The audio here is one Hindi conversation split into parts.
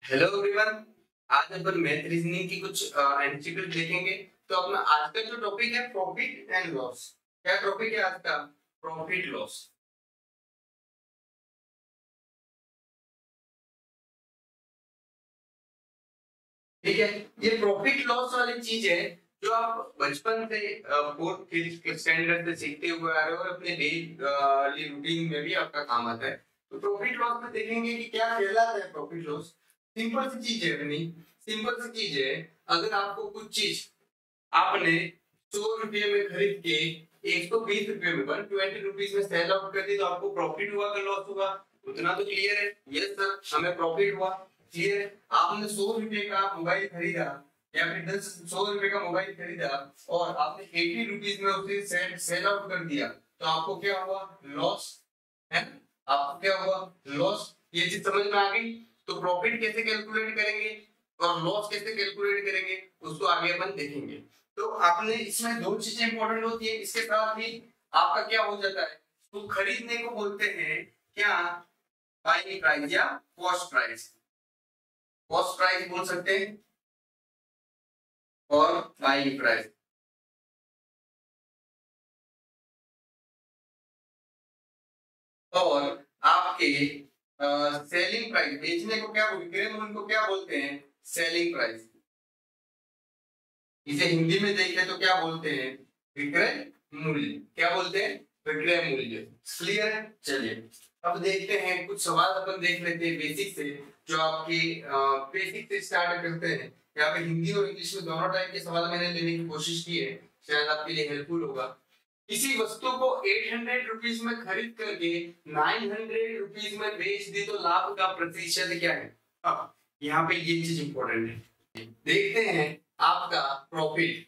Hello everyone. आज अपन मैथ रीजनिंग की कुछ एमसीक्यू देखेंगे। तो अपना आज का जो टॉपिक है प्रॉफिट एंड लॉस। क्या टॉपिक है आज का? Profit loss. ठीक है। ये प्रॉफिट लॉस वाली चीज है जो आप बचपन से फोर्थ फिफ्थ स्टैंडर्ड से सीखते हुए आ रहे हो और अपने डेली रूटीन में भी आपका काम आता है। तो प्रॉफिट लॉस में देखेंगे कि क्या कहलाता है प्रॉफिट लॉस। सिंपल सी चीज है अपनी। सिंपल सी चीज है। अगर आपको कुछ चीज आपने 100 रुपये में खरीद के 120 रुपये में 120 रुपीज में सेल आउट कर दी तो आपको प्रॉफिट हुआ कि लॉस हुआ? उतना तो क्लियर है। यस सर, हमें प्रॉफिट हुआ। क्लियर है। आपने 100 रुपये का मोबाइल खरीदा या फिर 100 रुपये का मोबाइल खरीदा और आपने 80 रुपीज में उसे सेल आउट कर दिया तो आपको क्या हुआ? लॉस है। आपको क्या हुआ? लॉस। ये चीज समझ में आ गई? तो प्रॉफिट कैसे कैलकुलेट करेंगे और लॉस कैसे कैलकुलेट करेंगे उसको आगे अपन देखेंगे। तो आपने इसमें दो चीजें इंपॉर्टेंट होती है। इसके साथ ही आपका क्या हो जाता है, तो खरीदने को बोलते हैं क्या? बाइंग प्राइस या कॉस्ट प्राइस। कॉस्ट प्राइस बोल सकते हैं और बाइंग प्राइस। और आपके सेलिंग प्राइस, बेचने को क्या विक्रय मूल्य को क्या बोलते हैं? Selling price. इसे हिंदी में देखें तो क्या बोलते हैं? विक्रय मूल्य। क्या बोलते हैं? विक्रय मूल्य। क्लियर है? चलिए अब देखते हैं कुछ सवाल अपन देख लेते हैं बेसिक से, जो आपके बेसिक से स्टार्ट करते हैं। यहाँ पे हिंदी और इंग्लिश में दोनों टाइप के सवाल मैंने लेने की कोशिश की है, शायद आपके लिए हेल्पफुल होगा। किसी वस्तु को 800 रुपीज में खरीद करके 900 रुपीज में बेच दी तो लाभ का प्रतिशत क्या है? अब यहाँ पे ये चीज इंपॉर्टेंट है। देखते हैं आपका प्रॉफिट।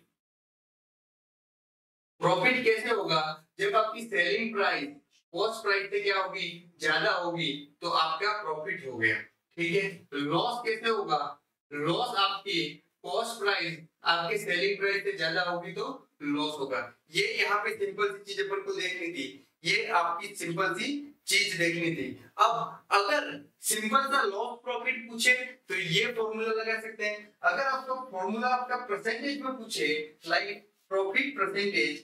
प्रॉफिट कैसे होगा? जब आपकी सेलिंग प्राइस कॉस्ट प्राइस से क्या होगी? ज्यादा होगी तो आपका प्रॉफिट हो गया। ठीक है। लॉस कैसे होगा? लॉस आपकी कॉस्ट प्राइस आपके सेलिंग प्राइस से ज्यादा होगी तो लॉस होगा। ये यहाँ पे सिंपल सी चीज अपन को देखनी थी। ये आपकी सिंपल सी चीज देखनी थी। अब अगर सिंपल सा लॉस प्रॉफिट पूछे तो ये फॉर्मूला लगा सकते हैं। अगर आपका फॉर्मूला आपका परसेंटेज में पूछे, लाइक प्रॉफिट परसेंटेज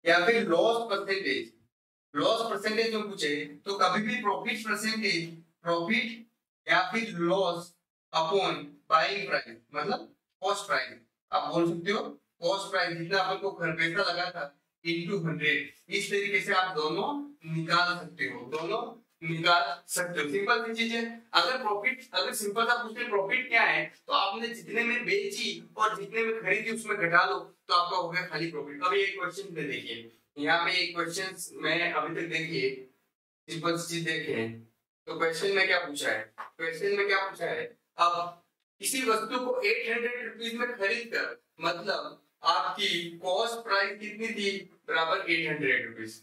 या फिर लॉस परसेंटेज, लॉस परसेंटेज में पूछे तो कभी भी प्रॉफिट परसेंटेज, प्रॉफिट या फिर लॉस अपॉन बाइंग प्राइस मतलब कॉस्ट प्राइस। आप बोल सकते हो कॉस्ट प्राइस जितना अपन को पैसा लगा था इनटू 100। इस तरीके से आप दोनों निकाल सकते हो, दोनों निकाल सकते हो। सिंपल सी चीज है। अगर प्रॉफिट, अगर सिंपल सा पूछते प्रॉफिट क्या है तो आपने जितने में बेची और जितने में खरीदी उसमें घटा लो तो आपका हो गया खाली प्रॉफिट। अब ये क्वेश्चन में देखिए, यहाँ पे एक क्वेश्चन में अभी तक देखिए सिंपल चीज देखे। तो क्वेश्चन में क्या पूछा है? क्वेश्चन में क्या पूछा है? अब किसी वस्तु को 800 रुपीज में खरीद कर, मतलब आपकी कॉस्ट प्राइस कितनी थी? बराबर 800 रुपीज।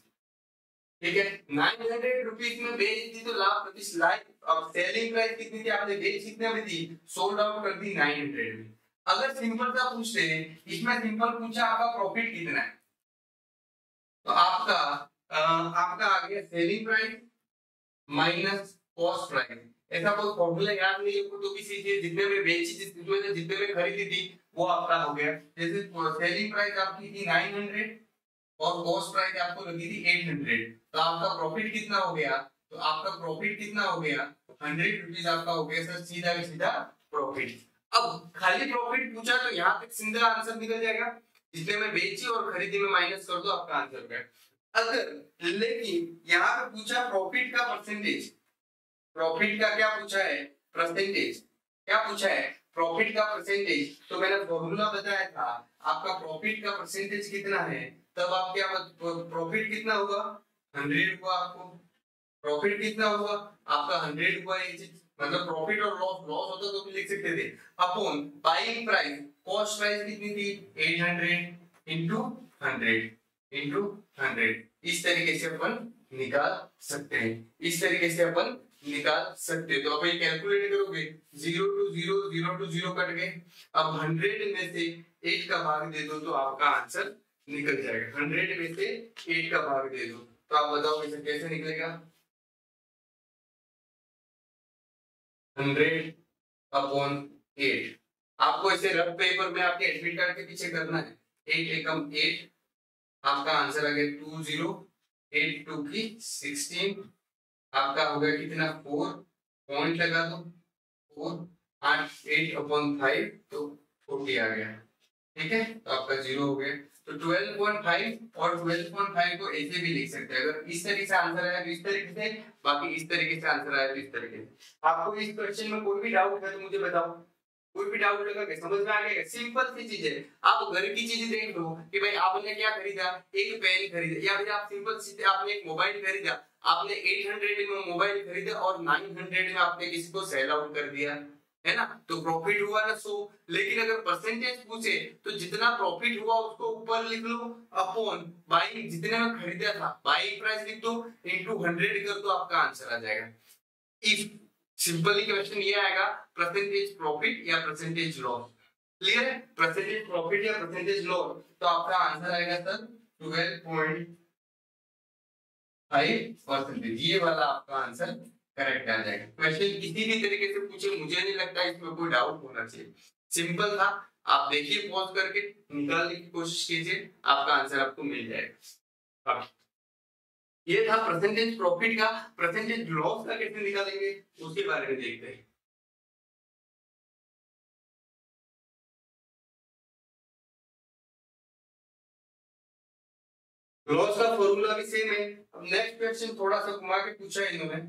ठीक है। 900 रुपीज में बेच दी तो लाभ प्रतिशत लाइक। अब सेलिंग प्राइस कितनी थी? आपने बेच कितने में दी? सोल्ड आउट कर दी 900 में। अगर सिंपल सा पूछते, इसमें सिंपल पूछा आपका प्रॉफिट कितना है तो आपका आ गया selling price minus cost price. ऐसा कोई फॉर्मूला याद नहीं है तो किसी चीज जितने में बेची, जितने में खरीदी थी वो आपका हो गया। जैसे सेलिंग प्राइस आपकी थी 900 और कॉस्ट प्राइस आपको लगी थी 800 तो आपका प्रॉफिट कितना हो गया? तो आपका प्रॉफिट कितना हो गया? 100 रुपीज आपका हो गया सर, सीधा का सीधा प्रॉफिट। अब खाली प्रॉफिट पूछा तो यहाँ तक सिंगल आंसर निकल जाएगा। जितने में बेची और खरीदी में माइनस कर दो आपका आंसर क्या? अगर लेकिन यहाँ पे पूछा प्रॉफिट का परसेंटेज, प्रॉफिट का क्या पूछा है? परसेंटेज। क्या पूछा है? प्रॉफिट का परसेंटेज। तो मैंने फॉर्मूला बताया था आपका प्रॉफिट का परसेंटेज कितना है तब आप क्या, प्रॉफिट कितना होगा? 100 हुआ। आपको प्रॉफिट कितना हुआ? आपका 100 हुआ। ये चीज मतलब प्रॉफिट और लॉस, लॉस होता तो भी लिख सकते थे upon buying price. Cost price कितनी थी? 800 इंटू 100 इंटू 100। इस तरीके से अपन निकाल सकते हैं, इस तरीके से अपन निकाल सकते हैं। तो आप ये कैलकुलेट करोगे 0 टू 0, 0 टू 0 कट गए। अब 100 में से 8 का भाग दे दो तो आपका आंसर निकल जाएगा। 100 में से 8 का भाग दे दो तो आप बताओ इसे कैसे निकलेगा? 100 अपॉन 8। आपको इसे रफ पेपर में आपके एडमिट कार्ड के पीछे करना है। 8 एकम 8, आपका आंसर आ गया 20, 8 2 की 16, आपका हो गया कितना 4, पॉइंट लगा दो 4, 8 8 अपॉन 5 तो 40 आ गया। ठीक है, तो आपका 0 हो गया। तो 12.5 और 12.5 को ऐसे भी लिख सकते हैं। अगर इस तरीके से आंसर आया तो इस तरीके से, बाकी इस तरीके से आंसर आया तो इस तरीके से। आपको इस क्वेश्चन में कोई भी डाउट है तो मुझे बताओ। कोई भी डाउट लगा के समझ में आ गया? सिंपल सी चीज है। आप घर की चीजें देख लो कि भाई आपने क्या खरीदा, एक पेन खरीदा, या फिर आप सिंपल सीधे आपने एक मोबाइल खरीदा, आपने 800 में मोबाइल खरीदा और 900 में आपने किसी को सेल आउट कर दिया, है ना, तो प्रॉफिट हुआ ना 100। लेकिन अगर परसेंटेज पूछे तो जितना प्रॉफिट हुआ उसको ऊपर लिख लो अपॉन बाइंग, जितने में खरीदा था बाइंग प्राइस लिख दो, इनटू 100 कर दो, आपका आंसर आ जाएगा। इफ सिंपली क्वेश्चन ये आएगा परसेंटेज प्रॉफिट या परसेंटेज लॉस। क्लियर है? परसेंटेज प्रॉफिट या परसेंटेज लॉस, तो आपका आंसर आएगा सर 12.5%। ये वाला आपका आंसर करेक्ट आ जाएगा। क्वेश्चन किसी भी तरीके से पूछे, मुझे नहीं लगता इसमें कोई डाउट होना चाहिए। सिंपल था, आप देखिए पॉज करके निकालने की कोशिश कीजिए, आपका आंसर आपको मिल जाएगा। अब ये था परसेंटेज प्रॉफिट का। परसेंटेज लॉस का कैसे निकालेंगे उसके बारे में देखते हैं। लॉस का फॉर्मूला भी सेम है। अब नेक्स्ट क्वेश्चन थोड़ा सा घुमा के पूछा है इन्होंने।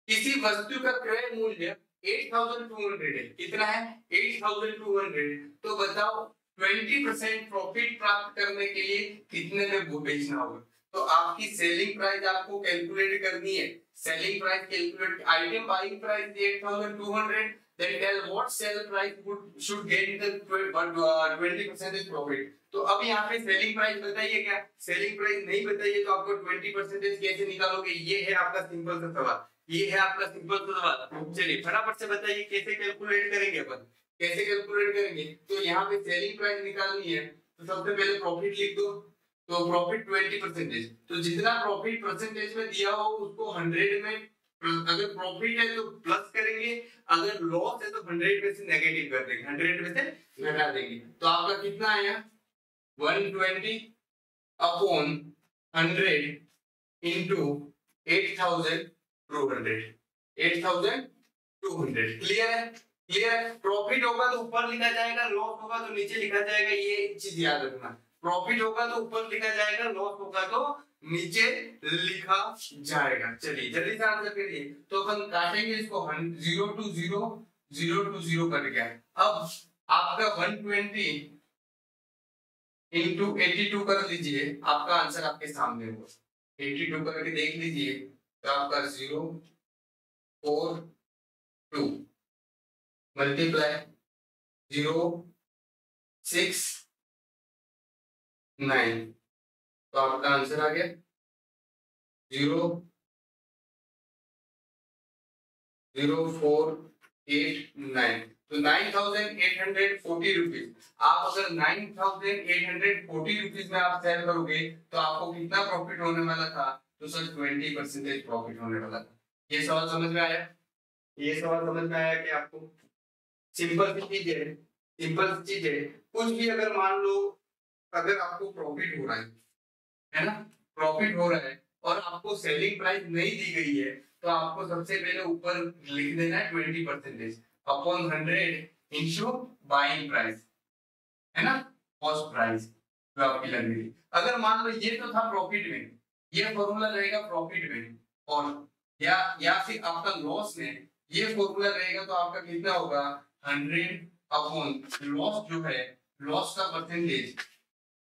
किसी वस्तु का क्रय मूल्य 8200 है। कितना है? 8200। तो बताओ 20% प्रॉफिट प्राप्त करने के लिए कितने में वो बेचना होगा। तो आपकी सेलिंग प्राइस आपको कैलकुलेट करनी है। Selling price calculate, item buying price 8200, then tell what sell price should get the 20% profit। तो अब यहाँ पे सेलिंग प्राइस बताइए, क्या सेलिंग प्राइस नहीं बताइए तो आपको 20% कैसे निकालोगे? ये है आपका सिंपल सा सवाल। ये है आपका सिंपल सा सवाल। चलिए फटाफट से बताइए कैसे कैलकुलेट करेंगे अपन, कैसे कैलकुलेट करेंगे। तो यहाँ पे सेलिंग प्राइस निकालनी है तो सबसे पहले प्रॉफिट लिख दो। तो प्रॉफिट 20%, तो जितना प्रॉफिट परसेंटेज में दिया हो उसको 100 में, अगर प्रॉफिट है तो प्लस करेंगे, अगर लॉस है तो 100 में से नेगेटिव कर देंगे, 100 में से घटा देंगे। तो आपका कितना आया 120 अपॉन 100 इंटू 8200, 8200। क्लियर है? क्लियर है? प्रॉफिट होगा तो ऊपर लिखा जाएगा, लॉस होगा तो नीचे लिखा जाएगा, ये चीज याद रखना। प्रॉफिट होगा तो ऊपर लिखा जाएगा, लॉस होगा तो नीचे लिखा जाएगा। चलिए जल्दी से आंसर करिए। तो अपन काटेंगे इसको 0 to 0, 0 to 0 कट गया। अब आपका 120 इंटू 82 कर लीजिए, आपका आंसर आपके सामने होगा। 82 करके देख लीजिए तो आपका 0 4 2 मल्टीप्लाई 0 6 9, तो आपका आंसर आ गया 0 0 4 8 9। तो 9840 रुपीज। आप अगर 9840 रुपीज में आप सेल करोगे तो आपको कितना प्रॉफिट होने वाला था? तो सर 20% प्रॉफिट होने वाला था। ये सवाल समझ में आया? ये सवाल समझ में आया कि आपको? सिंपल सी चीज है, सिंपल सी चीज है। कुछ भी अगर मान लो अगर आपको प्रॉफिट हो रहा है ना, प्रॉफिट हो रहा है और आपको सेलिंग प्राइस नहीं दी गई है, तो आपको सबसे पहले ऊपर लिख देना है 20% अपॉन 100 इंटू बाइंग प्राइस, है ना, कॉस्ट प्राइस जो आपकी लग रही है। अगर मान लो ये तो था प्रॉफिट में, ये फॉर्मूला रहेगा प्रॉफिट में, और या फिर आपका लॉस में ये फॉर्मूला रहेगा, तो आपका कितना होगा 100 अपॉन लॉस जो है, लॉस का परसेंटेज,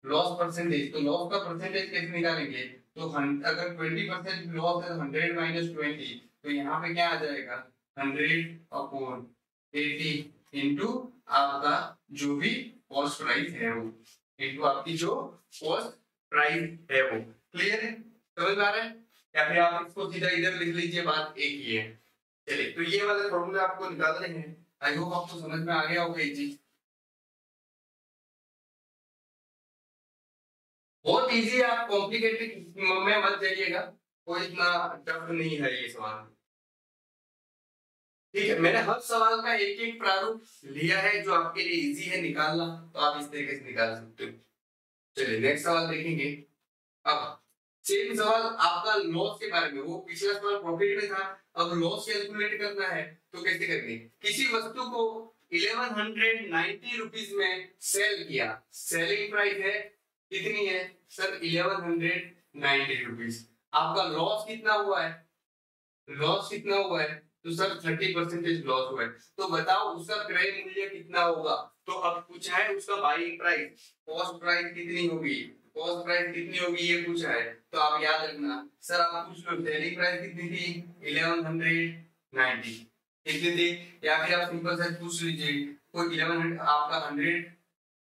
लॉस परसेंटेज। तो लॉस का परसेंटेज कैसे निकालेंगे? तो अगर 20% लॉस है तो 100 माइनस 20, तो यहाँ पे क्या आ जाएगा 100 अपॉन 80 इंटू आपका जो भी कॉस्ट प्राइस है वो, इंटू आपकी जो कॉस्ट प्राइस है वो। क्लियर है? समझ में आ रहा है? या फिर आप इसको सीधा इधर लिख लीजिए, बात एक ही है। चलिए तो ये वाले फॉर्मूले आपको निकालने हैं। आई होप आपको समझ में आ गया होगा ये चीज। बहुत इजी है, आप कॉम्प्लिकेटेड में मत जाइएगा, कोई इतना टफ नहीं है ये सवाल। ठीक है, मैंने हर सवाल का एक एक प्रारूप लिया है जो आपके लिए इजी है निकालना, तो आप इस तरीके से निकाल सकते हो। चलिए नेक्स्ट सवाल देखेंगे। अब सेम सवाल आपका लॉस के बारे में, वो पिछला सवाल प्रॉफिट में था, अब लॉस कैलकुलेट करना है तो कैसे करेंगे। किसी वस्तु को 1190 रुपीस में सेल किया, सेलिंग प्राइस है कितनी है सर 1190 रुपीस, आपका लॉस कितना हुआ है, लॉस कितना हुआ है तो सर 30% लॉस हुआ है, तो बताओ उसका क्रय मूल्य कितना होगा। तो अब पूछा है उसका बाइंग प्राइस, कॉस्ट प्राइस कितनी होगी, कॉस्ट प्राइस कितनी होगी ये पूछा है, तो आप याद रखना सर आप पूछ लो सेलिंग प्राइस कितनी थी 1190 कितनी थी, या फिर आप सिंपल से पूछ लीजिए कोई 1100 आपका 100।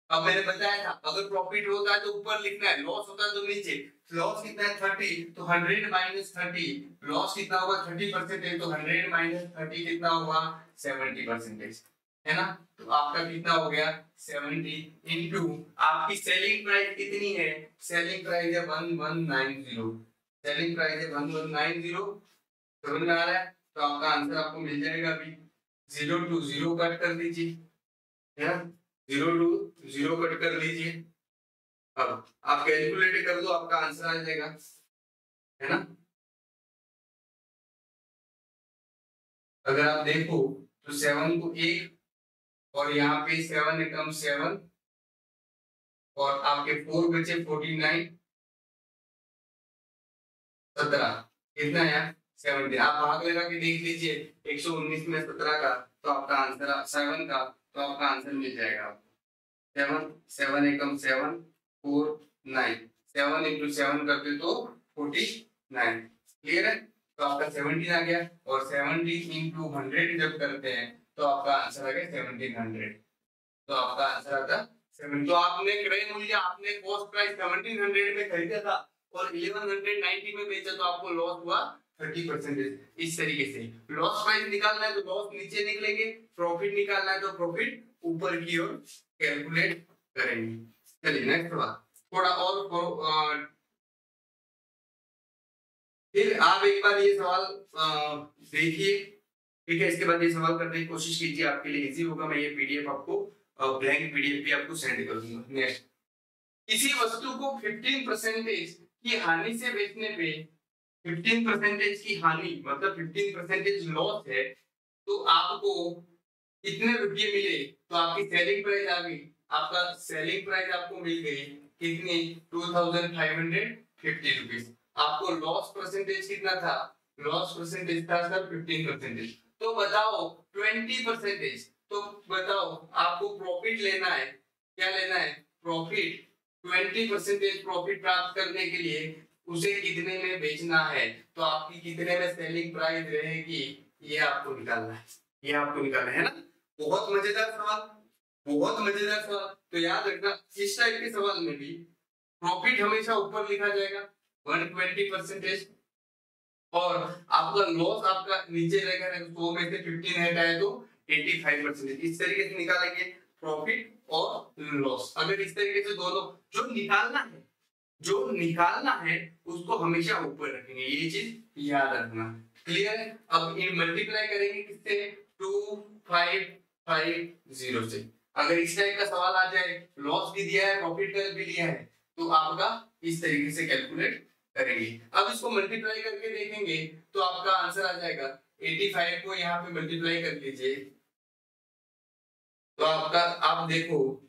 अब मैंने बताया था अगर प्रॉफिट होता है तो ऊपर लिखना है, लॉस होता है तो नीचे। लॉस कितना है 30, तो 100 माइनस 30, लॉस कितना होगा 30% तो 100 माइनस 30 कितना होगा 70%, है ना। तो आपका कितना हो गया 70 इनटू आपकी सेलिंग प्राइस कितनी है, सेलिंग प्राइस है 1190, सेलिंग प्राइस है 1190, समझ में आ रहा है। तो आपका आंसर आपको मिल जाएगा अभी, 0 टू 0 कट कर दीजिए, है ना, 0 टू 0 कट कर लीजिए। अब आप कैलकुलेट कर दो आपका आंसर आ जाएगा, है ना। अगर आप देखो तो 7 को 1 और यहाँ पे 7 एकम 7 और आपके 4 बचे 49 17 कितना है 70, आप भाग लगा के देख लीजिए 119 में 17 का, तो आपका आंसर 7 का, तो आपका आंसर मिल जाएगा। 7 7 एकम 7 4 9, 7 इंटू 7 करते तो 49, क्लियर है। तो आपका 17 आ गया, और 17 इंटू 100 जब करते हैं तो आपका आंसर आ गया 1700, तो आपका आंसर आता 7। तो आपने क्रय मूल्य आपने कॉस्ट प्राइस 1700 में खरीदा था और 1190 में बेचा, तो आपको लॉस हुआ 30%। इस तरीके से लॉस प्राइस निकालना है तो लॉस नीचे निकलेंगे, प्रॉफिट निकालना है तो प्रॉफिट ऊपर की ओर कैलकुलेट करेंगे। चलिए नेक्स्ट सवाल, थोड़ा और फिर आप एक बार ये सवाल देखिए, ठीक है, इसके बाद ये सवाल करने की कोशिश कीजिए, आपके लिए इजी होगा। मैं ये पीडीएफ आपको ब्लैंक पीडीएफ भी आपको सेंड कर दूंगा। नेक्स्ट, किसी वस्तु को 15% की हानि से बेचने पे, 15% की हानि मतलब 15% लॉस है, तो आपको कितने रुपये मिले, तो आपकी सेलिंग प्राइस आ गई, आपका सेलिंग प्राइस आपको मिल गई कितनी 2550 रुपीस। आपको लॉस परसेंटेज कितना था, लॉस परसेंटेज था सर 15%, तो बताओ 20%, तो बताओ आपको प्रॉफिट लेना है, क्या लेना है प्रॉफिट, 20% प्रॉफिट प्राप्त करने के लिए उसे कितने में बेचना है, तो आपकी कितने में सेलिंग प्राइस रहेगी, ये आपको निकालना है, ये आपको निकालना है ना। बहुत मजेदार सवाल, बहुत मजेदार सवाल। तो याद रखना इस टाइप के सवाल में भी प्रॉफिट हमेशा ऊपर लिखा जाएगा 120%, और आपका लॉस आपका नीचे रहेगा, 100 में से 15 हटाए तो 85%। इस तरीके से निकालेंगे प्रॉफिट और लॉस। अगर इस तरीके से दोनों जो निकालना है, जो निकालना है उसको हमेशा ऊपर रखेंगे, ये चीज याद रखना, क्लियर है। अब इन मल्टीप्लाई करेंगे किससे 2550 से। अगर इस टाइप का सवाल आ जाए, लॉस भी दिया है प्रॉफिट भी दिया है, तो आपका इस तरीके से कैलकुलेट करेंगे। अब इसको मल्टीप्लाई करके देखेंगे तो आपका आंसर आ जाएगा 85 को यहाँ पे मल्टीप्लाई कर लीजिए, तो आपका आप देखो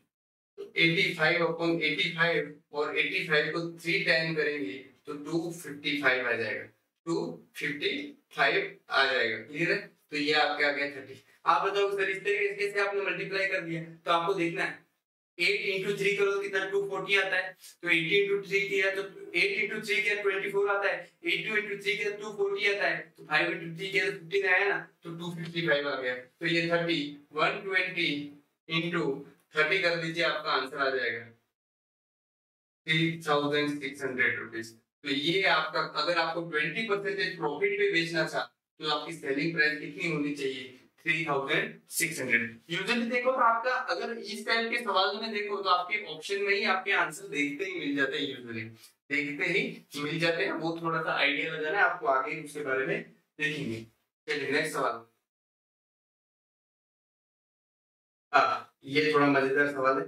85 अपॉन 85 और 85 को 3 टाइम करेंगे तो 255 आ जाएगा, 255 आ जाएगा, क्लियर है। तो ये आपका आ गया 30। आप बताओ सर इस तरीके से आपने मल्टीप्लाई कर दिया, तो आपको देखना है 8 इंटू 3 करो तो कितना 240 आता है, तो 80 इंटू 3 किया तो 8 इंटू 3 किया 24 आता है, 82 इंटू 3 किया 240 आता है, तो 5 इंटू 3 किया तो 15 आया ना, तो 255 आ गया। तो ये 30 120 इंटू 30 कर दीजिए, आपका आंसर आ जाएगा 3600 रुपीज। तो ये आपका, अगर आपको 20% प्रॉफिट पे बेचना था तो आपकी सेलिंग प्राइस कितनी होनी चाहिए 3600। यूजुअली देखो तो आपका अगर इस टाइप के सवाल में देखो तो आपके ऑप्शन में ही आपके आंसर देखते ही मिल जाते हैं, यूजुअली देखते ही मिल जाते हैं। वो थोड़ा सा आइडिया लगाना है आपको, आगे उसके बारे में देखेंगे। चलिए नेक्स्ट सवाल, ये थोड़ा मजेदार सवाल है।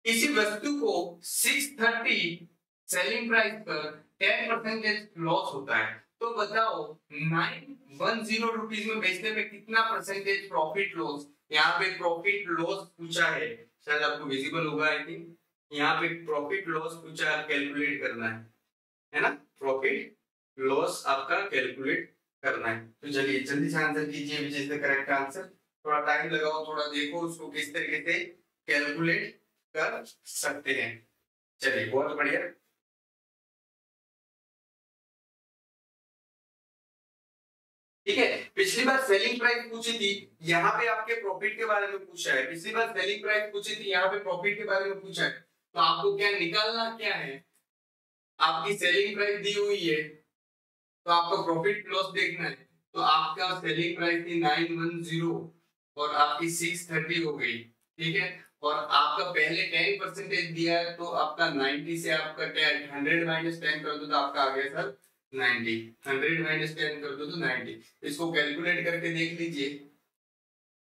किसी वस्तु को 630 सेलिंग प्राइस पर 10% लॉस होता है, तो बताओ 910 रुपीज में बेचने पे कितना परसेंटेज प्रॉफिट लॉस। यहाँ पे प्रॉफिट लॉस पूछा है, शायद आपको विजिबल होगा आई थिंक। यहाँ पे प्रॉफिट लॉस पूछा, कैलकुलेट करना है ना, प्रॉफिट लॉस आपका कैलकुलेट करना है। तो चलिए जल्दी से आंसर कीजिए which is the correct answer. थोड़ा टाइम लगाओ, थोड़ा देखो उसको किस तरीके से कैलकुलेट कर सकते हैं। चलिए बहुत बढ़िया। ठीक है, पिछली बार सेलिंग प्राइस पूछी थी, यहाँ पे आपके प्रॉफिट के बारे में पूछा है। पिछली बार सेलिंग प्राइस पूछी थी, यहाँ पे प्रॉफिट के बारे में पूछा है। तो आपको क्या निकालना क्या है, आपकी सेलिंग प्राइस दी हुई है तो आपका प्रॉफिट लॉस देखना है। तो आपका सेलिंग प्राइस थी 910 और आपकी 630 हो गई। ठीक है, और आपका पहले 10% दिया है, तो आपका 90 से आपका 100 माइनस 10 कर दो तो आपका आ गया सर 90। 100 माइनस 10 कर दो तो 90। इसको कैलकुलेट करके देख लीजिए।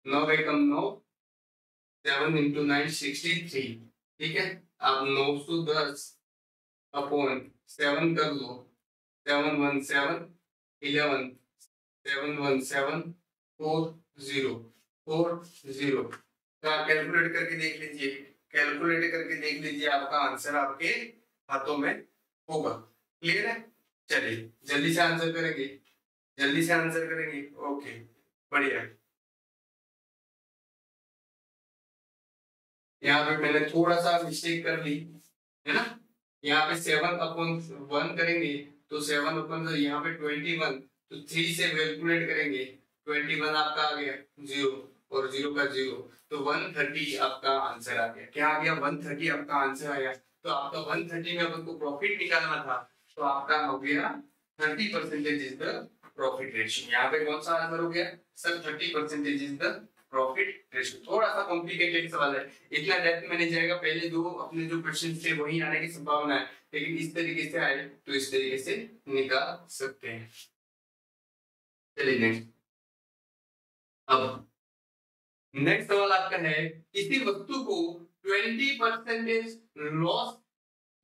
9 बाई कम 9, 7 इंटू 9 63। ठीक है, आप 910 अपॉन 7 कर लो, 717 11 717 40 कैलकुलेट करके देख लीजिए। कैलकुलेट करके देख लीजिए, आपका आंसर आपके हाथों में होगा। क्लियर है? चलिए जल्दी से आंसर करेंगे, जल्दी से आंसर करेंगे। ओके बढ़िया। यहाँ पे मैंने थोड़ा सा मिस्टेक कर ली है ना। यहाँ पे 7/1 करेंगे तो 7/, यहाँ पे 21, तो 3 से कैलकुलेट करेंगे। 21 आपका आ गया 0 और 0 का 0, तो 130 आपका आंसर आ गया। क्या आ गया? 130 आपका आंसर आया। तो आपका 130 में अपन को प्रॉफिट निकालना था, तो आपका हो गया 30% इज द प्रॉफिट रेशियो। यहाँ पे कौन सा आंसर हो गया sir? 30% is the profit ratio. थोड़ा सा कॉम्प्लिकेटेड सवाल है, इतना डेप्थ में नहीं जाएगा। पहले दो अपने जो क्वेश्चन थे वही आने की संभावना है, लेकिन इस तरीके से आए तो इस तरीके से निकाल सकते हैं। चलिए नेक्स्ट। अब नेक्स्ट सवाल आपका है, किसी वस्तु को 20% लॉस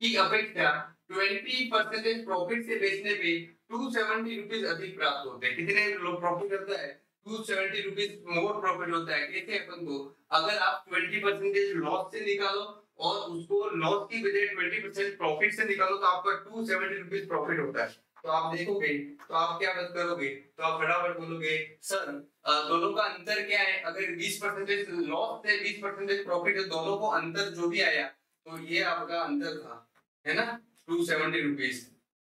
की अपेक्षा 20% प्रॉफिट से बेचने पे 270 रुपीज अधिक प्राप्त होते हैं। कितने लोग प्रॉफिट करता है? 270 रुपीज मोर प्रॉफिट होता है। कैसे अपन को, अगर आप 20% लॉस से निकालो और उसको लॉस की बजाय 20% प्रॉफिट से निकालो, तो आपका 270 रुपीज प्रॉफिट होता है। तो आप देखोगे तो आप क्या मत करोगे, तो आप फटाफट बोलोगे सर दोनों का अंतर क्या है। अगर 20% लॉस से 20% प्रॉफिट है, दोनों को अंतर जो भी आया तो ये आपका अंतर था, है ना, 270 रुपीज।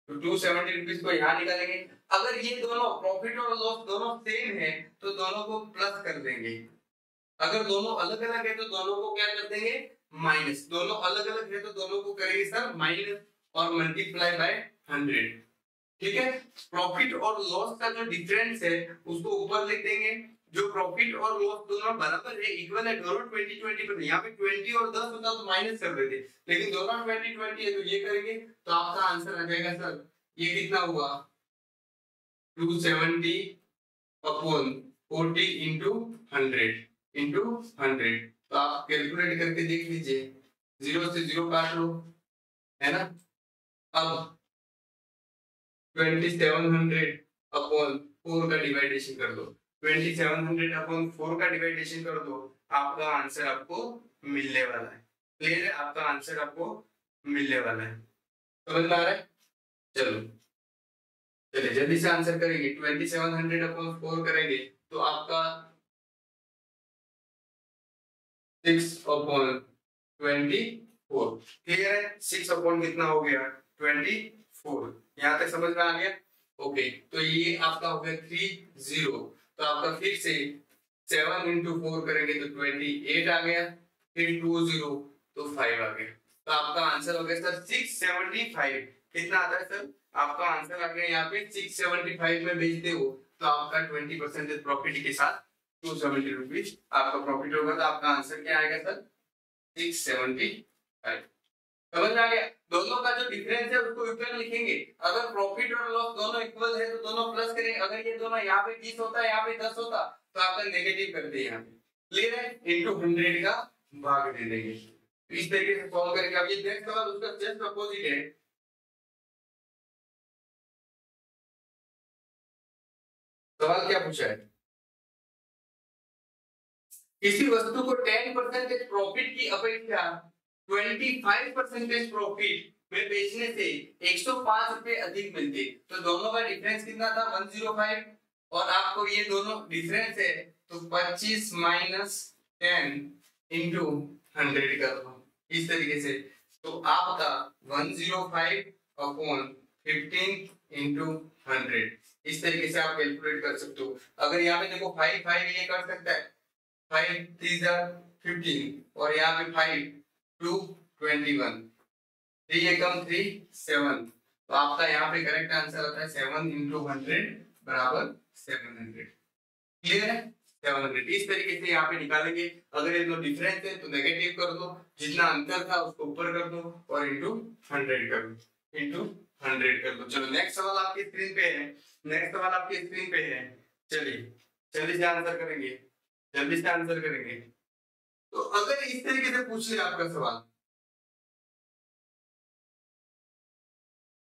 तो 270 रुपीज को यहाँ निकालेंगे। अगर ये दोनों प्रॉफिट और लॉस दोनों सेम है तो दोनों को प्लस कर देंगे। अगर दोनों अलग अलग है तो दोनों को क्या कर देंगे? माइनस। दोनों अलग अलग है तो दोनों को करेंगे सर माइनस और मल्टीप्लाई बाय 100। ठीक है, प्रॉफिट और लॉस का जो डिफरेंस है उसको ऊपर लिख देंगे। जो प्रॉफिट और लॉस दोनों बराबर है, इक्वल है, दोनों 20-20 पर। यहाँ पे 20 और 10 होता तो माइनस कर देते, लेकिन दोनों 20-20 है तो ये करेंगे तो आपका आंसर आ जाएगा सर, ये कितना हुआ 270 अपॉन 40 इंटू 100। तो आप कैलकुलेट करके देख लीजिए, 0 से 0 काट लो, है ना। अब 2700 अपॉन 4 का डिवाइडेशन कर दो। 2700 अपॉन 4 का डिवाइडेशन कर दो, आपका आंसर आपको मिलने वाला है। क्लियर है? आपका आंसर आपको मिलने वाला है। समझ में आ रहा है? चलो चलिए जल्दी से आंसर करेंगे। 2700 अपॉन 4 करेंगे तो आपका 6 अपॉन 24। क्लियर है? 6 अपॉन कितना हो गया? 24। यहाँ तक समझ में आ गया? ओके, तो ये आपका हो गया 30। तो आपका फिर से 7 इंटू 4 करेंगे तो 28 आ गया, फिर 20 तो 5 आ गया। तो आपका आंसर हो गया सर 675। कितना आता है सर? आपका आंसर आ गया यहाँ पे 675 में बेचते हो तो आपका 20% प्रॉफिट के साथ 270 रुपीज आपका प्रॉफिट होगा। तो आपका आंसर क्या आएगा सर? 675। समझ में आ गया? दोनों का जो डिफरेंस है उसको इक्वल लिखेंगे। अगर प्रॉफिट और लॉस दोनों इक्वल है तो दोनों प्लस करेंगे। अगर ये दोनों यहाँ पे 20 होता है, यहाँ पे 10 होता तो आपका नेगेटिव कर दे यहाँ पे। क्लियर है, इनटू 100 का भाग दे देंगे। तो इस तरीके से सॉल्व करेंगे। अब ये नेक्स्ट सवाल उसका जस्ट अपोजिट है। सवाल क्या पूछा है, किसी वस्तु को 10% प्रॉफिट की अपेक्षा 25% प्रॉफिट में बेचने से 105 रुपए अधिक मिलते, तो दोनों का डिफरेंस कितना था 105, और आपको ये दोनों डिफरेंस है तो 25 माइनस 10 इंटू 100 कर दो इस तरीके से। तो आपका 105 अपॉन 15 इंटू 100 इस तरीके से आप कैलकुलेट कर सकते हो। अगर यहाँ पे देखो 5 5 ये कर सकता है, 5 3 15 और यहाँ पे 5 2 21, 3 एकम 3 7, तो आपका यहाँ पे करेक्ट आंसर आता है 7 इंटू 100 बराबर 700। क्लियर है, 700 इस तरीके से यहाँ पे निकालेंगे। अगर ये दो डिफरेंस है तो नेगेटिव कर दो, जितना अंतर था उसको ऊपर कर दो और इंटू 100 कर दो, इंटू 100 कर दो। चलो नेक्स्ट सवाल आपकी स्क्रीन पे है, नेक्स्ट सवाल आपकी स्क्रीन पे है। चलिए जल्दी से आंसर करेंगे, जल्दी से आंसर करेंगे। तो अगर इस तरीके से पूछ ले आपका सवाल,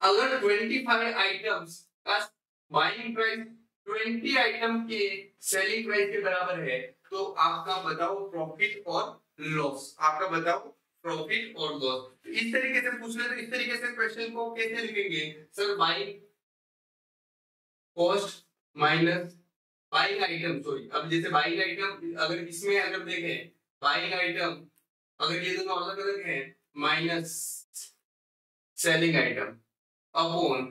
अगर 25 आइटम्स का बाइंग प्राइस 20 आइटम के सेलिंग प्राइस के बराबर है, तो आपका बताओ प्रॉफिट और लॉस, आपका बताओ प्रॉफिट और लॉस। तो इस तरीके से पूछ ले तो इस तरीके से क्वेश्चन को कैसे लिखेंगे sir, buying cost minus buying item, sorry अब जैसे बाइंग आइटम अगर इसमें अगर देखें बाइंग आइटम अगर ये दोनों अलग अलग हैं minus selling item upon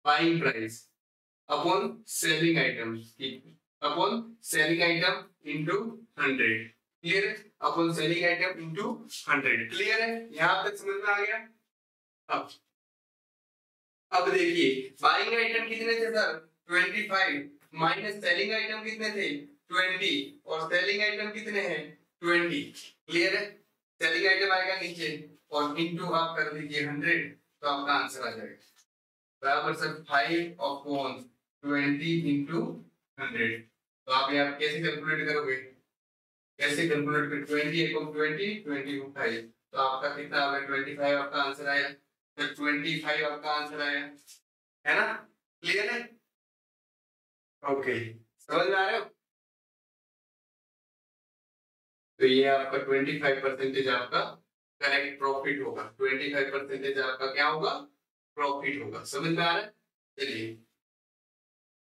buying price upon selling item upon selling item into 100। Clear है, upon selling item into 100। Clear है, यहां तक समझ में आ गया। अब देखिए बाइंग आइटम कितने थे सर 25 माइनस सेलिंग आइटम कितने थे 20 और सेलिंग आइटम कितने हैं 20। क्लियर है, सेलिंग आइटम आएगा नीचे और इनटू आप कर दीजिए 100, तो आपका आंसर आ जाएगा बराबर सर 5 अपॉन 20 इंटू 100। तो आप यहाँ कैसे कैलकुलेट करोगे, कैसे कैलकुलेट कर 20 अपॉन 20 20 को 5, तो आपका कितना आ गया 25 आपका आंसर आया, तो 25 आपका आंसर आया है ना। क्लियर है, ओके समझ में आ रहे हो। तो ये आपका 25% आपका करेक्ट प्रॉफिट होगा, 25% आपका क्या होगा प्रॉफिट होगा। समझ में आ रहा है, चलिए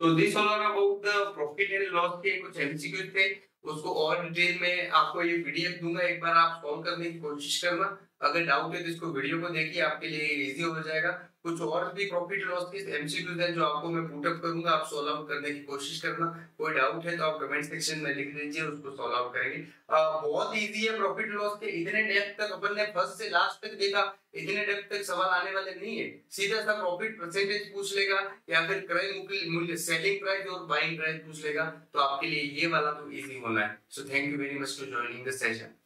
तो this all about the profit and loss के कुछ एमसीक्यूज थे, उसको और डिटेल में आपको ये पीडीएफ दूंगा, एक बार आप सॉल्व करने की कोशिश करना। अगर डाउट है तो इसको वीडियो को देखिए, आपके लिए इजी हो जाएगा। कुछ और भी प्रॉफिट लॉस के एमसीक्यूज हैं जो आपको मैं पुट अप करूंगा, आप सॉल्व आउट करने की कोशिश करना। कोई डाउट है तो आप कमेंट सेक्शन में लिख दीजिए, उसको सॉल्व आउट करेंगे। बहुत इजी है प्रॉफिट लॉस के, इतने डेप्थ तक अपन ने फर्स्ट से लास्ट तक देखा, इतने डेप्थ तक सवाल आने वाले नहीं है। सीधा सा प्रॉफिट परसेंटेज पूछ लेगा या फिर क्रय मूल्य सेलिंग प्राइस और बाइंग प्राइस पूछ लेगा, तो आपके लिए ये वाला तो इजी होना है। So thank you very much for joining the session.